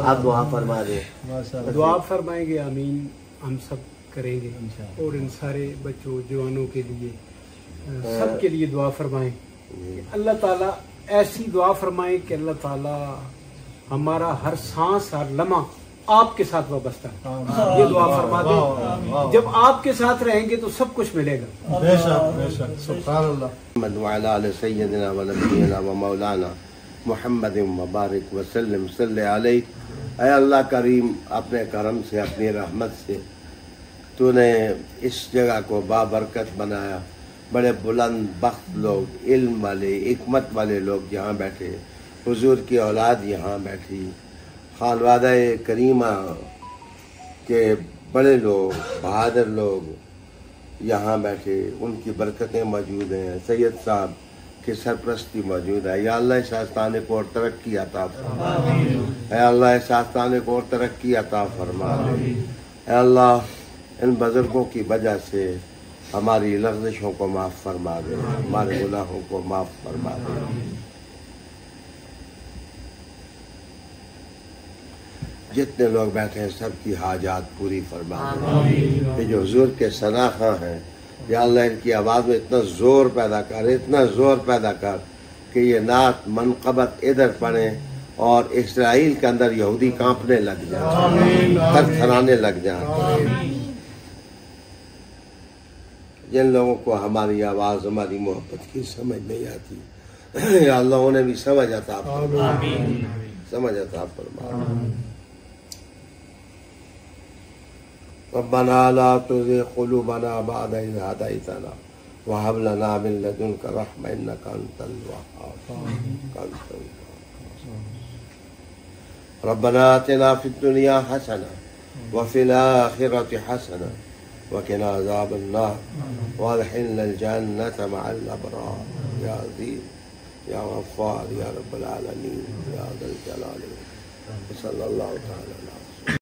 [SPEAKER 7] آپ دعا فرما دیں،
[SPEAKER 6] دعا فرمائیں گے، آمین، ہم سب کریں گے، اور ان سارے بچوں جوانوں کے لیے سب کے لیے دعا فرمائیں کہ اللہ تعالیٰ ایسی دعا فرمائیں کہ اللہ تعالیٰ ہمارا ہر سانس ہر لمحہ آپ کے ساتھ وابستہ ہے. یہ دعا فرما دیں. جب آپ کے ساتھ رہیں گے تو سب کچھ ملے گا.
[SPEAKER 8] بے شک بے شک سبحان اللہ.
[SPEAKER 7] محمد وعلی آل سیدنا و نبینا و مولانا محمد مبارک وسلم صلی علیہ. اے اللہ کریم، اپنے کرم سے اپنی رحمت سے تو نے اس جگہ کو بابرکت بنایا. بڑے بلند بخت لوگ، علم والے، حکمت والے لوگ یہاں بیٹھے، حضور کی اولاد یہاں بیٹھی، خانوادہ کریمہ کے بڑے لوگ، بہادر لوگ یہاں بیٹھے، ان کی برکتیں موجود ہیں. سید صاحب کی سرپرستی موجود ہے. یا اللہ اس آستانے کو اور ترقی عطا فرما. اے اللہ اس آستانے کو اور ترقی عطا فرما. اے اللہ ان بزرگوں کی وجہ سے ہماری لغزشوں کو معاف فرما دے، ہمارے گناہوں کو معاف فرما دے. جتنے لوگ بیٹھے ہیں سب کی حاجات پوری فرما دے. یہ جو حضور کے ثناخواں ہیں، یا اللہ ان کی آواز میں اتنا زور پیدا کر، اتنا زور پیدا کر کہ یہ نعت منقبت ادھر پڑھیں اور اسرائیل کے اندر یہودی کانپنے لگ جائیں، تھر تھرانے لگ جائیں. جن لوگوں کو ہماری آواز، ہماری محبت کی سمجھ نہیں آتی، یا اللہ انہیں بھی سمجھ عطا فرما، سمجھ عطا فرما. ربنا لا تزغ قلوبنا بعد إذ هديتنا وهب لنا من لدنك رحمة إنك أنت الوهاب. ربنا آتنا في الدنيا حسنة وفي الآخرة حسنة وقنا عذاب النار وادخلنا الجنة مع الأبرار. يا عزيز يا غفار يا رب العالمين يا ذا الجلال. صلى الله تعالى على